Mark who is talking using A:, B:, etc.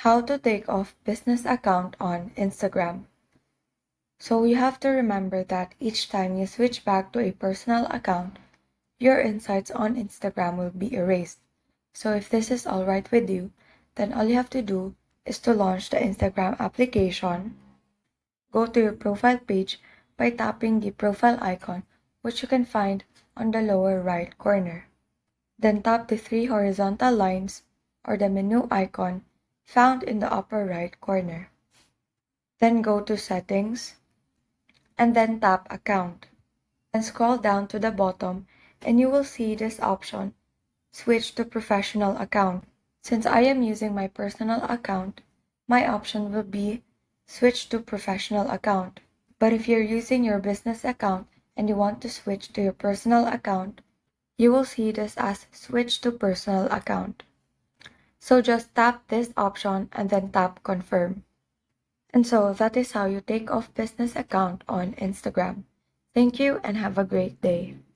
A: How to take off business account on Instagram. So you have to remember that each time you switch back to a personal account, your insights on Instagram will be erased. So if this is alright with you, then all you have to do is to launch the Instagram application. Go to your profile page by tapping the profile icon, which you can find on the lower right corner. Then tap the three horizontal lines or the menu icon found in the upper right corner. Then go to Settings and then tap Account. And scroll down to the bottom and you will see this option, Switch to Professional Account. Since I am using my personal account, my option will be Switch to Professional Account. But if you're using your business account and you want to switch to your personal account, you will see this as Switch to Personal Account. So just tap this option and then tap Confirm. And so that is how you take off business account on Instagram. Thank you and have a great day.